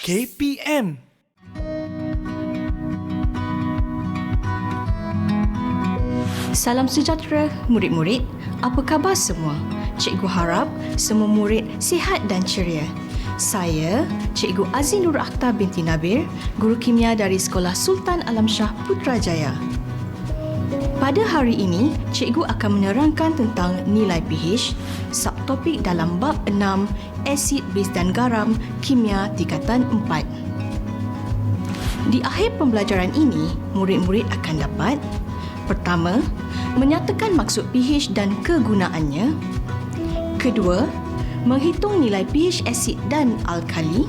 KPM. Salam sejahtera murid-murid, apa khabar semua? Cikgu harap semua murid sihat dan ceria. Saya, Cikgu Azin Nur Akhtar binti Nabir, Guru Kimia dari Sekolah Sultan Alam Shah Putrajaya. Pada hari ini, Cikgu akan menerangkan tentang nilai pH, subtopik dalam bab 6, asid, baz dan garam, kimia tingkatan 4. Di akhir pembelajaran ini, murid-murid akan dapat: pertama, menyatakan maksud pH dan kegunaannya. Kedua, menghitung nilai pH asid dan alkali.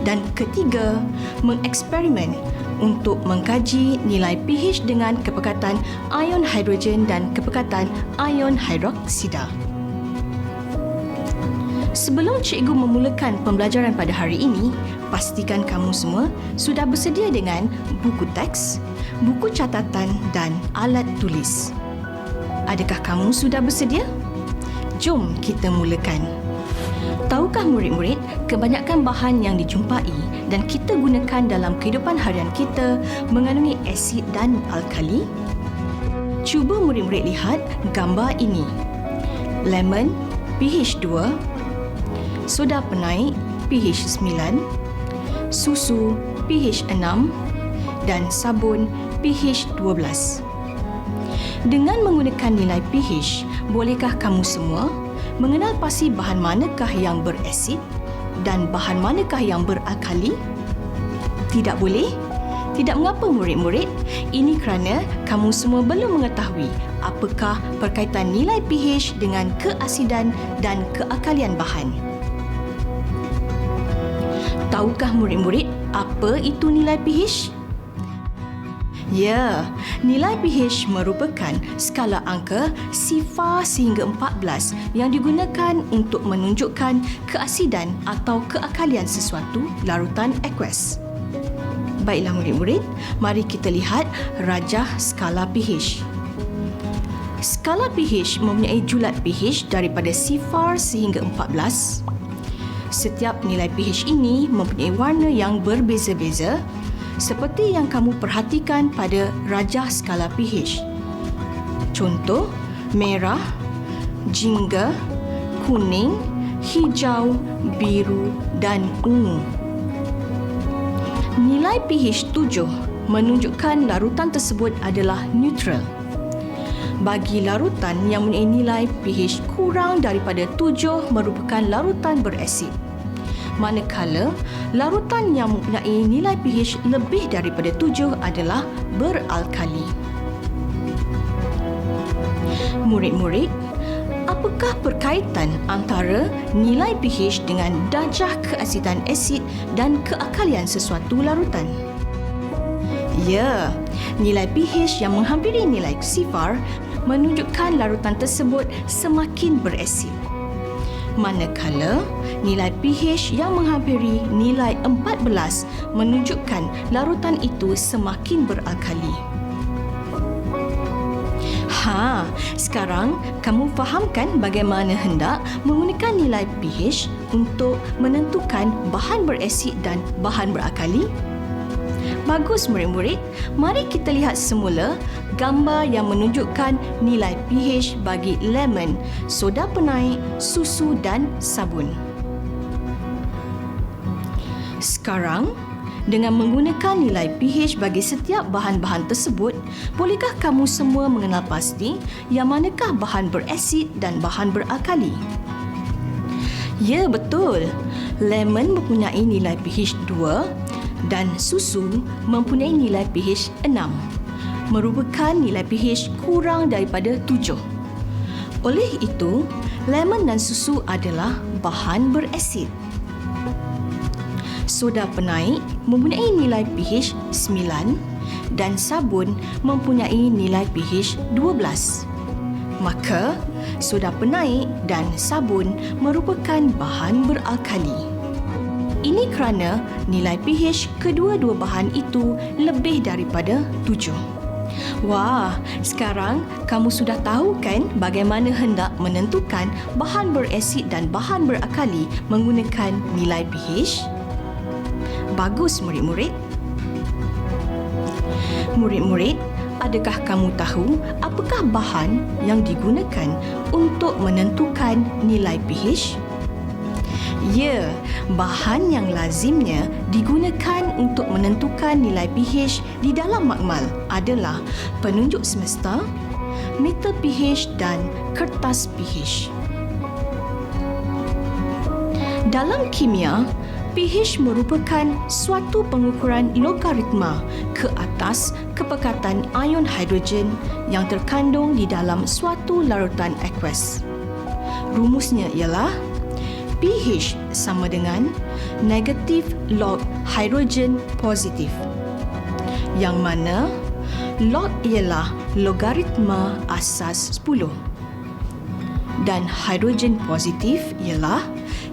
Dan ketiga, mengeksperimen untuk mengkaji nilai pH dengan kepekatan ion hidrogen dan kepekatan ion hidroksida. Sebelum cikgu memulakan pembelajaran pada hari ini, pastikan kamu semua sudah bersedia dengan buku teks, buku catatan dan alat tulis. Adakah kamu sudah bersedia? Jom kita mulakan. Tahukah murid-murid, kebanyakan bahan yang dijumpai dan kita gunakan dalam kehidupan harian kita mengandungi asid dan alkali? Cuba murid-murid lihat gambar ini. Lemon pH 2, soda penaik pH 9, susu pH 6 dan sabun pH 12. Dengan menggunakan nilai pH, bolehkah kamu semua mengenal pasti bahan manakah yang berasid dan bahan manakah yang beralkali? Tidak boleh? Tidak mengapa murid-murid, ini kerana kamu semua belum mengetahui apakah perkaitan nilai pH dengan keasidan dan kealkalian bahan. Tahukah murid-murid apa itu nilai pH? Ya, nilai pH merupakan skala angka 0 sehingga 14 yang digunakan untuk menunjukkan keasidan atau kealkalian sesuatu larutan aqueous. Baiklah murid-murid, mari kita lihat rajah skala pH. Skala pH mempunyai julat pH daripada 0 sehingga 14. Setiap nilai pH ini mempunyai warna yang berbeza-beza, seperti yang kamu perhatikan pada rajah skala pH. Contoh, merah, jingga, kuning, hijau, biru dan ungu. Nilai pH 7 menunjukkan larutan tersebut adalah neutral. Bagi larutan yang mempunyai nilai pH kurang daripada 7 merupakan larutan berasid. Manakala larutan yang mempunyai nilai pH lebih daripada 7 adalah beralkali. Murid-murid, apakah perkaitan antara nilai pH dengan darjah keasidan asid dan kealkalian sesuatu larutan? Ya, nilai pH yang menghampiri nilai 0 menunjukkan larutan tersebut semakin berasid. Manakala nilai pH yang menghampiri nilai 14 menunjukkan larutan itu semakin beralkali. Sekarang kamu fahamkan bagaimana hendak menggunakan nilai pH untuk menentukan bahan berasid dan bahan beralkali? Bagus murid-murid, mari kita lihat semula gambar yang menunjukkan nilai pH bagi lemon, soda penaik, susu dan sabun. Sekarang, dengan menggunakan nilai pH bagi setiap bahan-bahan tersebut, bolehkah kamu semua mengenal pasti yang manakah bahan berasid dan bahan beralkali? Ya, betul. Lemon mempunyai nilai pH 2 dan susu mempunyai nilai pH 6, merupakan nilai pH kurang daripada 7. Oleh itu, lemon dan susu adalah bahan berasid. Soda penaik mempunyai nilai pH 9 dan sabun mempunyai nilai pH 12. Maka, soda penaik dan sabun merupakan bahan beralkali. Ini kerana nilai pH kedua-dua bahan itu lebih daripada 7. Wah, sekarang kamu sudah tahu kan bagaimana hendak menentukan bahan berasid dan bahan beralkali menggunakan nilai pH? Bagus murid-murid. Murid-murid, adakah kamu tahu apakah bahan yang digunakan untuk menentukan nilai pH? Ya, bahan yang lazimnya digunakan untuk menentukan nilai pH di dalam makmal adalah penunjuk semesta, meter pH dan kertas pH. Dalam kimia, pH merupakan suatu pengukuran logaritma ke atas kepekatan ion hidrogen yang terkandung di dalam suatu larutan aqueous. Rumusnya ialah pH sama dengan negatif log hidrogen positif, yang mana log ialah logaritma asas 10 dan hidrogen positif ialah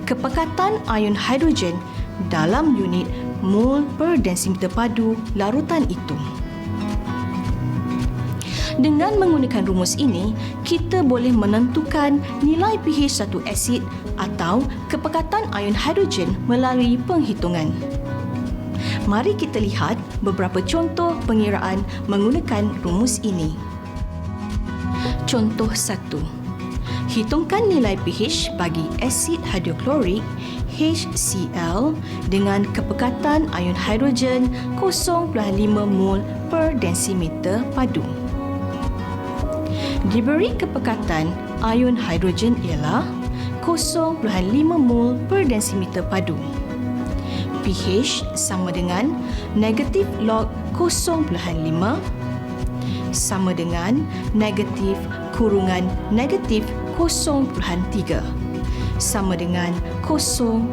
kepekatan ion hidrogen dalam unit mol per desimeter padu larutan itu. Dengan menggunakan rumus ini, kita boleh menentukan nilai pH satu asid atau kepekatan ion hidrogen melalui penghitungan. Mari kita lihat beberapa contoh pengiraan menggunakan rumus ini. Contoh 1. Hitungkan nilai pH bagi asid hidroklorik HCl dengan kepekatan ion hidrogen 0.5 mol per desimeter padu. Diberi kepekatan ion hidrogen ialah 0.5 mol per desimeter padu. pH sama dengan negatif log 0.5 sama dengan negatif kurungan negatif 0.3 sama dengan 0.3.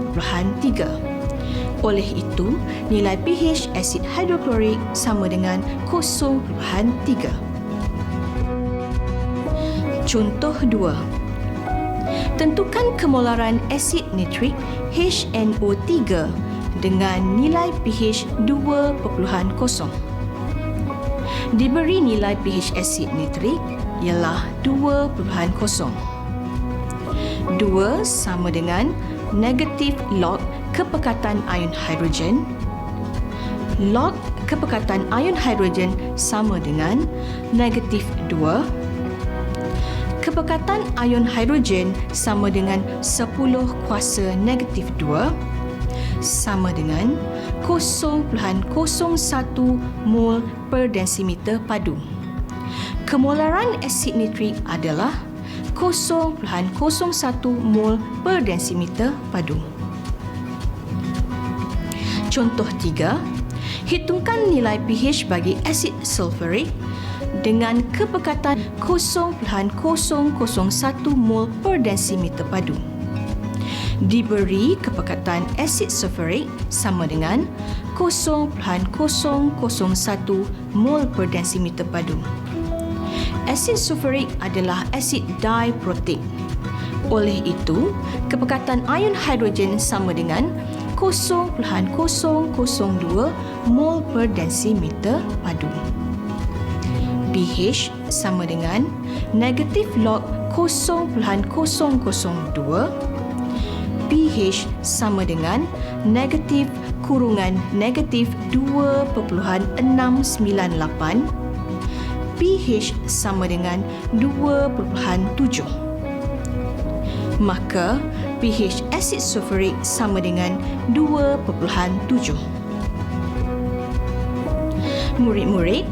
Oleh itu, nilai pH asid hidroklorik sama dengan 0.3. Contoh 2. Tentukan kemolaran asid nitrik HNO3 dengan nilai pH 2.0. Diberi nilai pH asid nitrik ialah 2.0. 2 sama dengan negatif log kepekatan ion hidrogen. Log kepekatan ion hidrogen sama dengan negatif 2. Kepekatan ion hidrogen sama dengan 10 kuasa negatif 2 sama dengan 0.01 mol per desimeter padu. Kemolaran asid nitrik adalah 0.01 mol per desimeter padu. Contoh 3. Hitungkan nilai pH bagi asid sulfurik dengan kepekatan 0.001 mol per desimeter padu. Diberi kepekatan asid sulfurik sama dengan 0.001 mol per desimeter padu. Asid sulfurik adalah asid diprotik. Oleh itu, kepekatan ion hidrogen sama dengan 0.002 mol per desimeter padu. pH sama dengan negatif log 0.002. pH sama dengan negatif kurungan negatif 2.698. pH sama dengan 2.7. Maka pH asid sulfurik sama dengan 2.7. Murid-murid,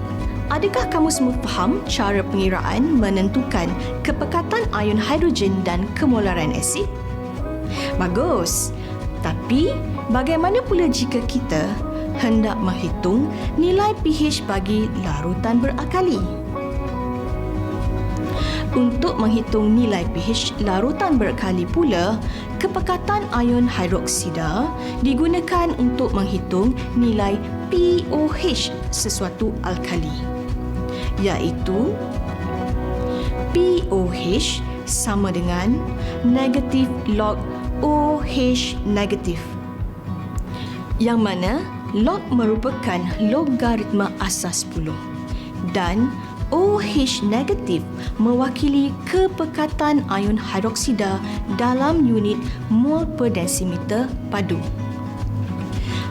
adakah kamu semua faham cara pengiraan menentukan kepekatan ion hidrogen dan kemolaran asid? Bagus. Tapi, bagaimana pula jika kita hendak menghitung nilai pH bagi larutan berakali? Untuk menghitung nilai pH larutan berakali pula, kepekatan ion hidroksida digunakan untuk menghitung nilai pOH sesuatu alkali, iaitu pOH sama dengan negatif log OH negatif, yang mana log merupakan logaritma asas 10 dan OH negatif mewakili kepekatan ion hidroksida dalam unit mol per desimeter padu.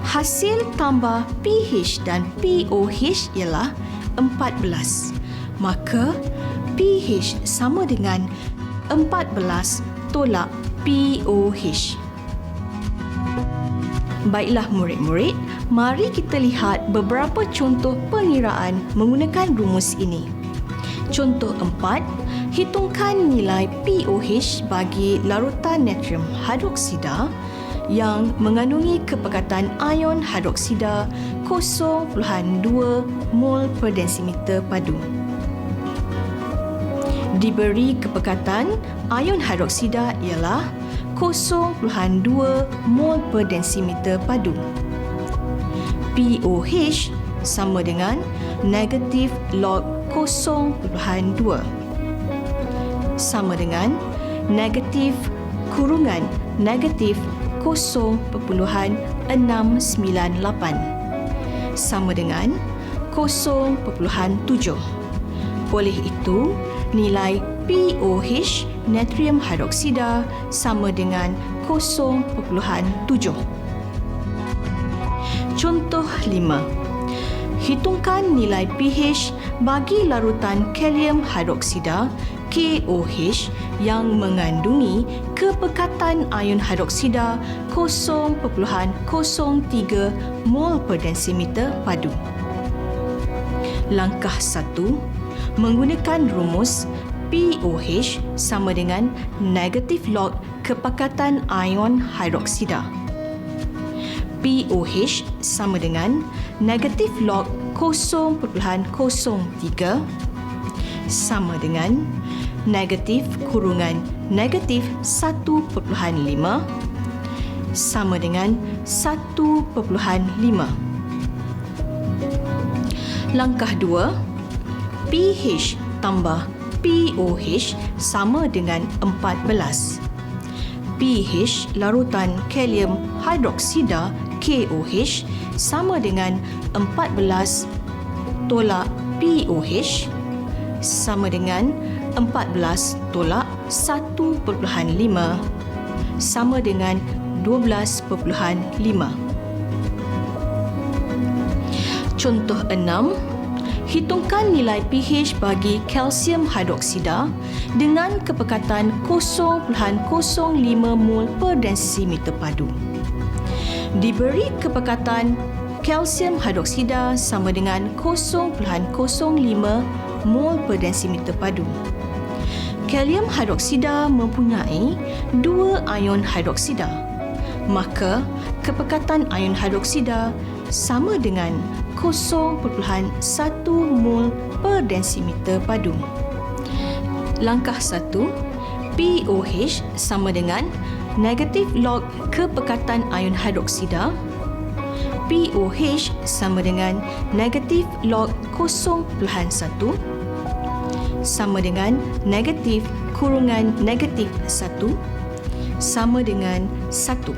Hasil tambah pH dan pOH ialah 14. Maka pH sama dengan 14 tolak pOH. Baiklah murid-murid, mari kita lihat beberapa contoh pengiraan menggunakan rumus ini. Contoh 4, hitungkan nilai pOH bagi larutan natrium hidroksida yang mengandungi kepekatan ion hidroksida 0.2 mol per desimeter padu. Diberi kepekatan ion hidroksida ialah 0.2 mol per desimeter padu. pOH sama dengan negatif log 0.2 sama dengan negatif kurungan negatif 0.698 sama dengan 0.7. Oleh itu, nilai pOH natrium hidroksida sama dengan 0.7. Contoh 5. Hitungkan nilai pH bagi larutan kalium hidroksida KOH yang mengandungi kepekatan ion hidroksida 0.03 mol per desimeter padu. Langkah 1. Menggunakan rumus pOH sama dengan negatif log kepekatan ion hidroksida. pOH sama dengan negatif log 0.03 sama dengan negatif kurungan negatif 1.5 sama dengan 1.5. Langkah 2, pH tambah pOH sama dengan 14. pH larutan kalium hidroksida KOH sama dengan 14 tolak pOH sama dengan 14 tolak 1.5 sama dengan 12.5. Contoh 6. Hitungkan nilai pH bagi kalsium hidroksida dengan kepekatan 0.05 mol per desimeter padu. Diberi kepekatan kalsium hidroksida sama dengan 0.05 mol per desimeter padu. Kalium hidroksida mempunyai 2 ion hidroksida. Maka, kepekatan ion hidroksida sama dengan 0.1 mol per desimeter padu. Langkah 1, pOH sama dengan negatif log kepekatan ion hidroksida. pOH sama dengan negatif log 0.1 sama dengan negatif kurungan negatif 1 sama dengan 1.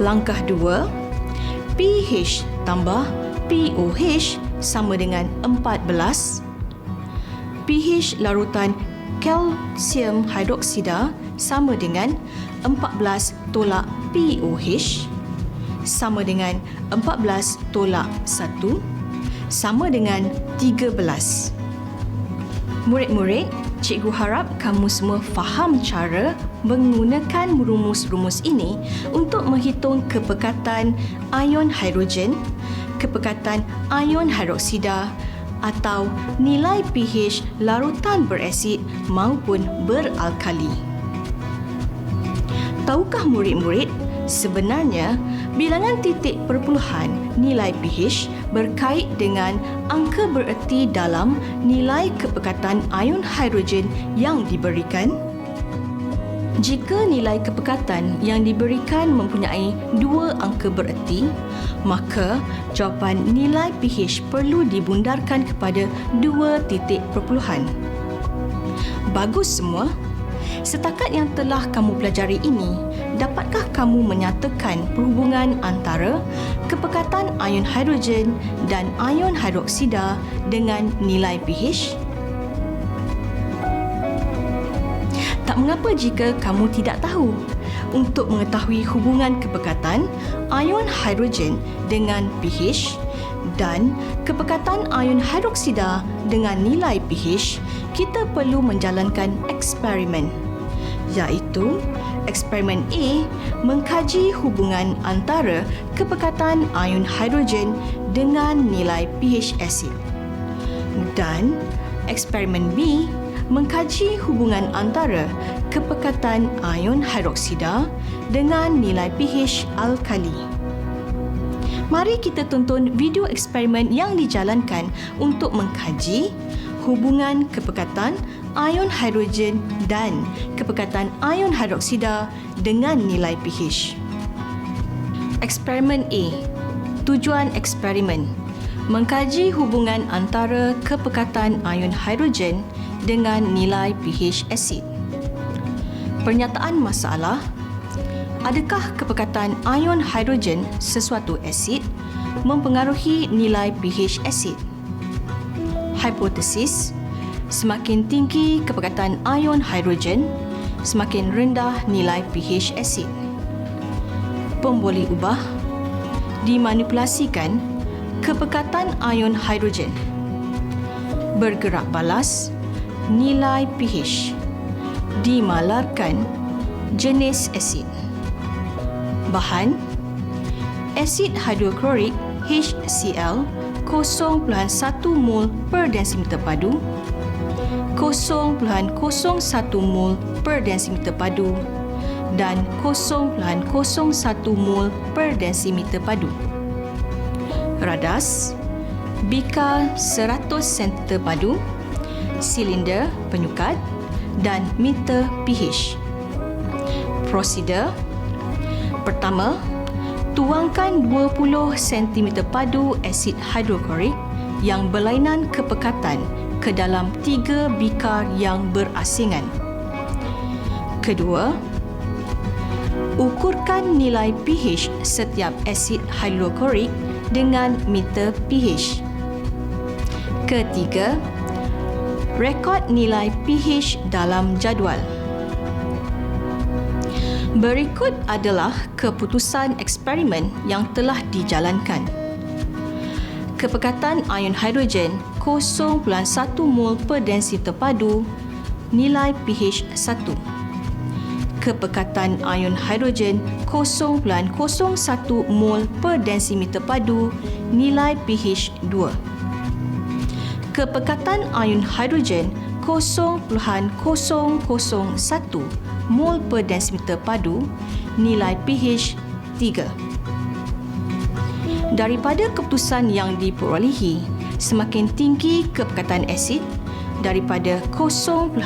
Langkah 2, pH tambah pOH sama dengan 14. pH larutan kalsium hidroksida sama dengan 14 tolak pOH sama dengan 14 tolak 1 sama dengan 13. Murid-murid, cikgu harap kamu semua faham cara menggunakan rumus-rumus ini untuk menghitung kepekatan ion hidrogen, kepekatan ion hidroksida atau nilai pH larutan berasid maupun beralkali. Tahukah murid-murid, sebenarnya bilangan titik perpuluhan nilai pH berkait dengan angka bererti dalam nilai kepekatan ion hidrogen yang diberikan. Jika nilai kepekatan yang diberikan mempunyai 2 angka bererti, maka jawapan nilai pH perlu dibundarkan kepada 2 titik perpuluhan. Bagus semua. Setakat yang telah kamu pelajari ini, dapatkah kamu menyatakan perhubungan antara kepekatan ion hidrogen dan ion hidroksida dengan nilai pH? Tak mengapa jika kamu tidak tahu. untuk mengetahui hubungan kepekatan ion hidrogen dengan pH dan kepekatan ion hidroksida dengan nilai pH, kita perlu menjalankan eksperimen, iaitu eksperimen A mengkaji hubungan antara kepekatan ion hidrogen dengan nilai pH asid, dan eksperimen B mengkaji hubungan antara kepekatan ion hidroksida dengan nilai pH alkali. Mari kita tonton video eksperimen yang dijalankan untuk mengkaji hubungan kepekatan ion hidrogen dan kepekatan ion hidroksida dengan nilai pH. Eksperimen A. Tujuan eksperimen: mengkaji hubungan antara kepekatan ion hidrogen dengan nilai pH asid. Pernyataan masalah: adakah kepekatan ion hidrogen sesuatu asid mempengaruhi nilai pH asid? Hipotesis: semakin tinggi kepekatan ion hidrogen, semakin rendah nilai pH asid. Pemboleh ubah: dimanipulasikan kepekatan ion hidrogen. Bergerak balas: nilai pH. Dimalarkan jenis asid. Bahan: asid hidroklorik HCl 0.1 mol per desimeter padu, 0.01 mol per desimeter padu dan 0.01 mol per desimeter padu. Radas: bikar 100 cm padu, silinder penyukat dan meter pH. Prosedur: pertama, tuangkan 20 cm padu asid hidroklorik yang berlainan kepekatan ke dalam 3 bikar yang berasingan. Kedua, ukurkan nilai pH setiap asid hidroklorik dengan meter pH. Ketiga, rekod nilai pH dalam jadual. Berikut adalah keputusan eksperimen yang telah dijalankan. Kepekatan ion hidrogen 0.1 mol per desimeter padu, nilai pH 1. Kepekatan ion hidrogen 0.01 mol per desimeter padu, nilai pH 2. Kepekatan ion hidrogen 0.001 mol per desimeter padu, nilai pH 3. Daripada keputusan yang diperolehi, semakin tinggi kepekatan asid daripada 0.01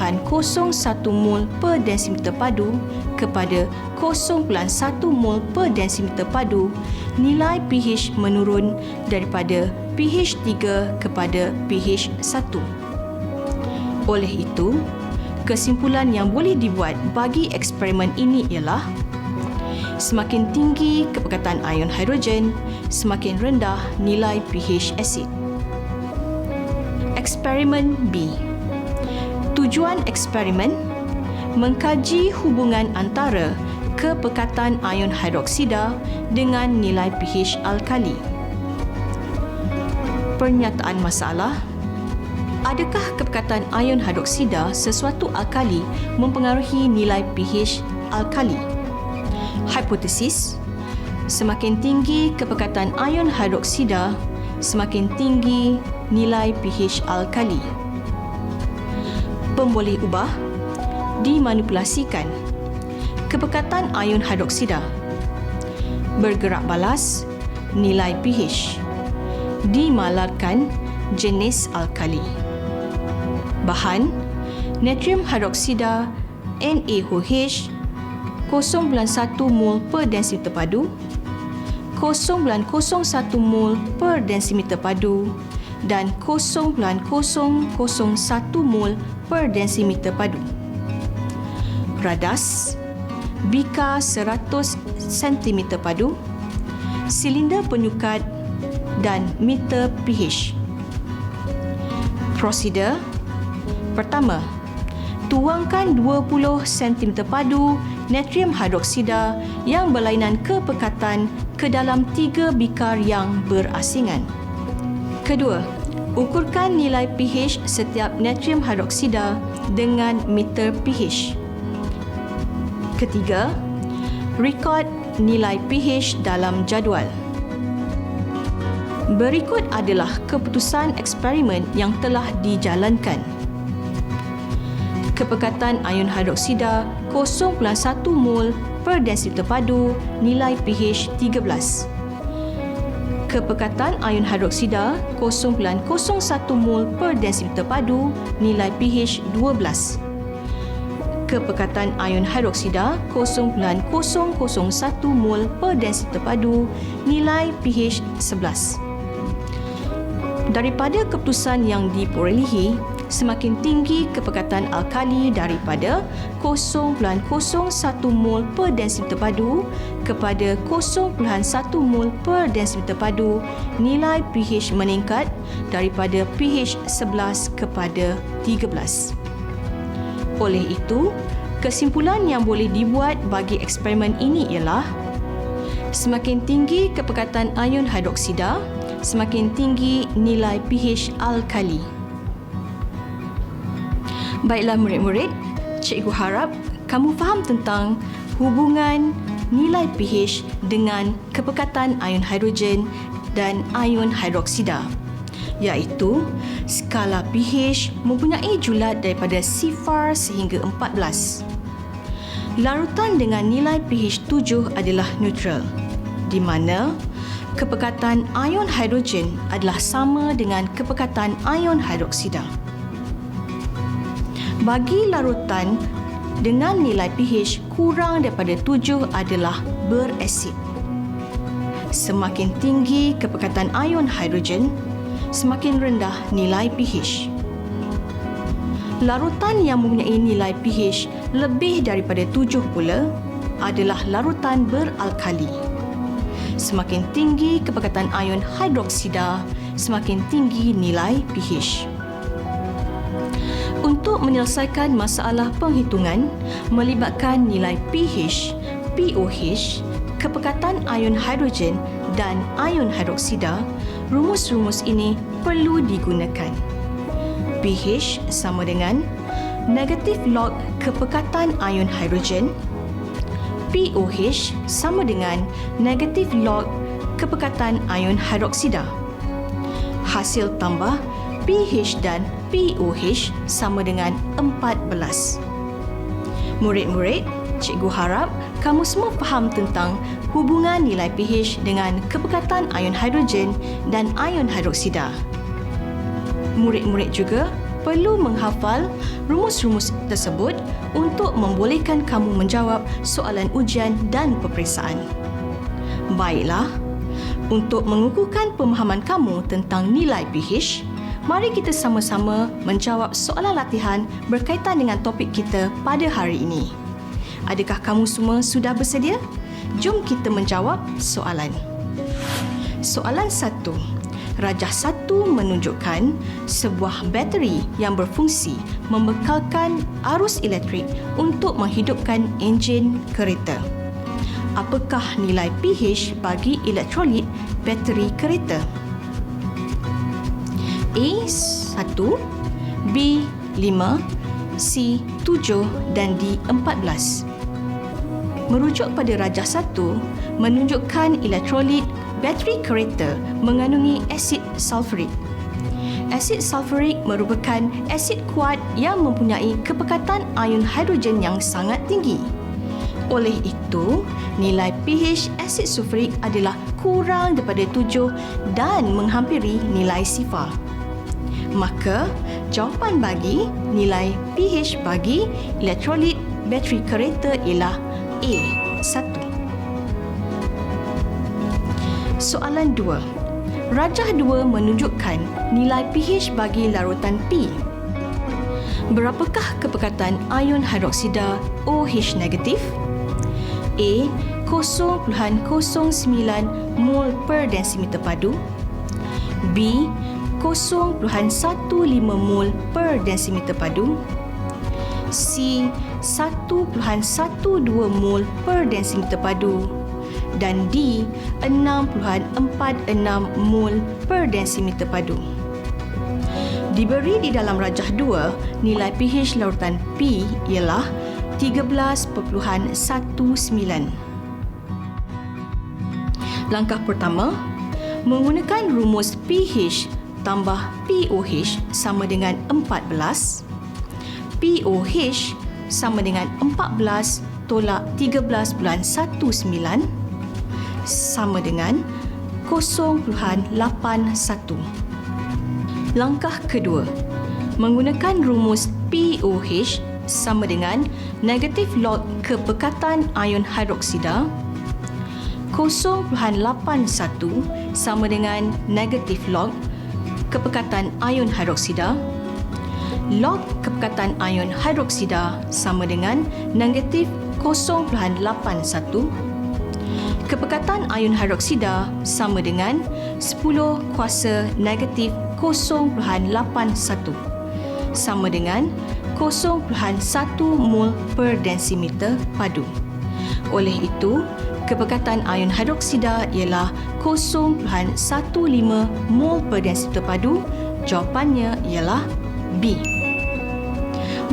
mol per desimeter padu kepada 0.1 mol per desimeter padu, nilai pH menurun daripada pH 3 kepada pH 1. Oleh itu, kesimpulan yang boleh dibuat bagi eksperimen ini ialah semakin tinggi kepekatan ion hidrogen, semakin rendah nilai pH asid. Eksperimen B. Tujuan eksperimen: mengkaji hubungan antara kepekatan ion hidroksida dengan nilai pH alkali. Pernyataan masalah: adakah kepekatan ion hidroksida sesuatu alkali mempengaruhi nilai pH alkali? Hipotesis: semakin tinggi kepekatan ion hidroksida, semakin tinggi nilai pH alkali. Pemboleh ubah: dimanipulasikan kepekatan ion hidroksida. Bergerak balas: nilai pH. Dimalarkan jenis alkali. Bahan: natrium hidroksida NaOH 0.1 mol per desimeter padu, 0.01 mol per desimeter padu dan 0.001 mol per desimeter padu. Radas: bikar 100 cm padu, silinder penyukat dan meter pH. Prosedur: pertama, tuangkan 20 cm padu natrium hidroksida yang berlainan kepekatan ke dalam 3 bikar yang berasingan. Kedua, ukurkan nilai pH setiap natrium hidroksida dengan meter pH. Ketiga, rekod nilai pH dalam jadual. Berikut adalah keputusan eksperimen yang telah dijalankan. Kepekatan ion hidroksida 0.1 mol per desiliter padu, nilai pH 13. Kepekatan ion hidroksida 0.01 mol per desiliter padu, nilai pH 12. Kepekatan ion hidroksida 0.001 mol per desiliter padu, nilai pH 11. Daripada keputusan yang diperolehi, semakin tinggi kepekatan alkali daripada 0.01 mol per desiliter padu kepada 0.1 mol per desiliter padu, nilai pH meningkat daripada pH 11 kepada 13. Oleh itu, kesimpulan yang boleh dibuat bagi eksperimen ini ialah semakin tinggi kepekatan ion hidroksida, semakin tinggi nilai pH alkali. Baiklah murid-murid, cikgu harap kamu faham tentang hubungan nilai pH dengan kepekatan ion hidrogen dan ion hidroksida, iaitu skala pH mempunyai julat daripada 0 sehingga 14. Larutan dengan nilai pH 7 adalah neutral, di mana kepekatan ion hidrogen adalah sama dengan kepekatan ion hidroksida. Bagi larutan dengan nilai pH kurang daripada 7 adalah berasid. Semakin tinggi kepekatan ion hidrogen, semakin rendah nilai pH. Larutan yang mempunyai nilai pH lebih daripada 7 pula adalah larutan beralkali. Semakin tinggi kepekatan ion hidroksida, semakin tinggi nilai pH. Untuk menyelesaikan masalah penghitungan melibatkan nilai pH, pOH, kepekatan ion hidrogen dan ion hidroksida, rumus-rumus ini perlu digunakan. pH sama dengan negatif log kepekatan ion hidrogen, pOH sama dengan negatif log kepekatan ion hidroksida. Hasil tambah pH dan pOH sama dengan 14. Murid-murid, cikgu harap kamu semua faham tentang hubungan nilai pH dengan kepekatan ion hidrogen dan ion hidroksida. Murid-murid juga perlu menghafal rumus-rumus tersebut untuk membolehkan kamu menjawab soalan ujian dan peperiksaan. Baiklah, untuk mengukuhkan pemahaman kamu tentang nilai pH, mari kita sama-sama menjawab soalan latihan berkaitan dengan topik kita pada hari ini. Adakah kamu semua sudah bersedia? Jom kita menjawab soalan. Soalan 1. Rajah 1 menunjukkan sebuah bateri yang berfungsi membekalkan arus elektrik untuk menghidupkan enjin kereta. Apakah nilai pH bagi elektrolit bateri kereta? A 1, B 5, C 7 dan D 14. Merujuk pada rajah 1 menunjukkan elektrolit bateri kereta mengandungi asid sulfurik. Asid sulfurik merupakan asid kuat yang mempunyai kepekatan ion hidrogen yang sangat tinggi. Oleh itu, nilai pH asid sulfurik adalah kurang daripada 7 dan menghampiri nilai sifar. Maka, jawapan bagi nilai pH bagi elektrolit bateri kereta ialah A 1. Soalan 2. Rajah 2 menunjukkan nilai pH bagi larutan P. Berapakah kepekatan ion hidroksida OH negatif? A 0.09 mol per desimeter padu, B 0.15 mol per desimeter padu, C 1.12 mol per desimeter padu dan D 6.46 mol per desimeter padu. Diberi di dalam rajah 2, nilai pH larutan P ialah 13.19. Langkah pertama, menggunakan rumus pH tambah pOH sama dengan 14. pOH sama dengan 14 tolak 13.19 sama dengan 0.81. Langkah kedua, menggunakan rumus pOH sama dengan negatif log kepekatan ion hidroksida. 0.81 sama dengan negatif log kepekatan ion hidroksida. Log kepekatan ion hidroksida sama dengan negatif 0.81. Kepekatan ion hidroksida sama dengan 10 kuasa negatif 0.81 sama dengan 0.1 mol per desimeter padu. Oleh itu, kepekatan ion hidroksida ialah 0.15 mol per desimeter padu. Jawapannya ialah B.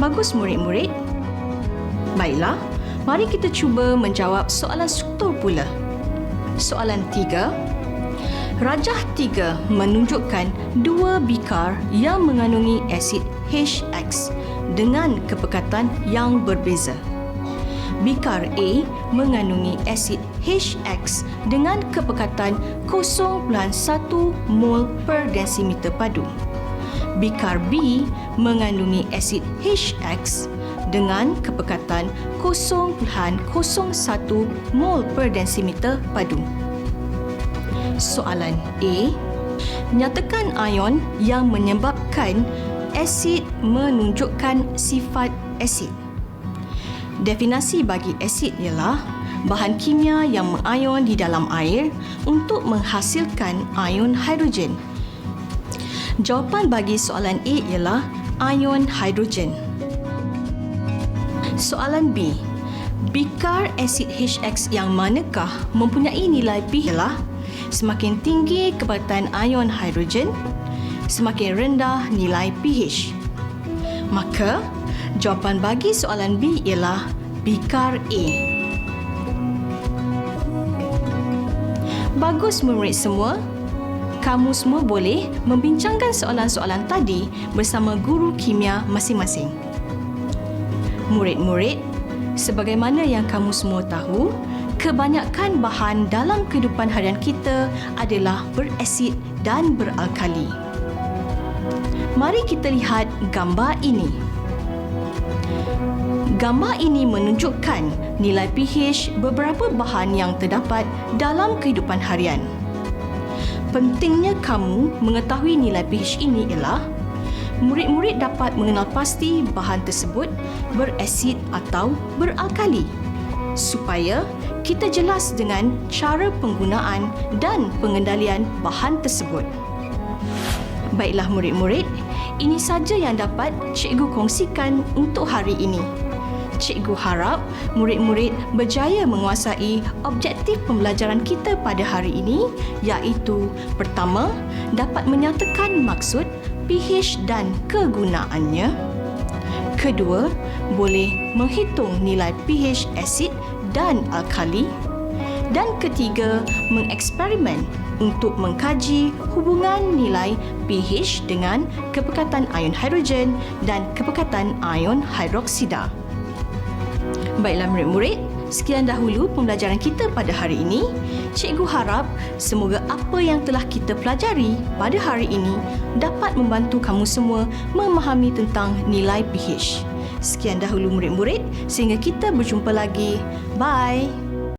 Bagus murid-murid. Baiklah, mari kita cuba menjawab soalan struktur pula. Soalan 3. Rajah 3 menunjukkan dua bikar yang mengandungi asid HX dengan kepekatan yang berbeza. Bikar A mengandungi asid HX dengan kepekatan 0.1 mol per desimeter padu. Bikar B mengandungi asid HX dengan kepekatan 0.01 mol per desimeter padu. Soalan A. Nyatakan ion yang menyebabkan asid menunjukkan sifat asid. Definisi bagi asid ialah bahan kimia yang mengion di dalam air untuk menghasilkan ion hidrogen. Jawapan bagi soalan A ialah ion hidrogen. Soalan B. Bikar asid HX yang manakah mempunyai nilai pH ialah semakin tinggi kepekatan ion hidrogen, semakin rendah nilai pH. Maka, jawapan bagi soalan B ialah bikar A. Bagus murid semua. Kamu semua boleh membincangkan soalan-soalan tadi bersama guru kimia masing-masing. Murid-murid, sebagaimana yang kamu semua tahu, kebanyakan bahan dalam kehidupan harian kita adalah berasid dan beralkali. Mari kita lihat gambar ini. Gambar ini menunjukkan nilai pH beberapa bahan yang terdapat dalam kehidupan harian. Pentingnya kamu mengetahui nilai pH ini ialah murid-murid dapat mengenal pasti bahan tersebut berasid atau beralkali supaya kita jelas dengan cara penggunaan dan pengendalian bahan tersebut. Baiklah murid-murid, ini saja yang dapat cikgu kongsikan untuk hari ini. Cikgu harap murid-murid berjaya menguasai objektif pembelajaran kita pada hari ini, iaitu pertama, dapat menyatakan maksud, pH dan kegunaannya. Kedua, boleh menghitung nilai pH asid dan alkali. Dan ketiga, mengeksperimen untuk mengkaji hubungan nilai pH dengan kepekatan ion hidrogen dan kepekatan ion hidroksida. Baiklah murid-murid, sekian dahulu pembelajaran kita pada hari ini. Cikgu harap semoga apa yang telah kita pelajari pada hari ini dapat membantu kamu semua memahami tentang nilai pH. Sekian dahulu murid-murid, sehingga kita berjumpa lagi. Bye!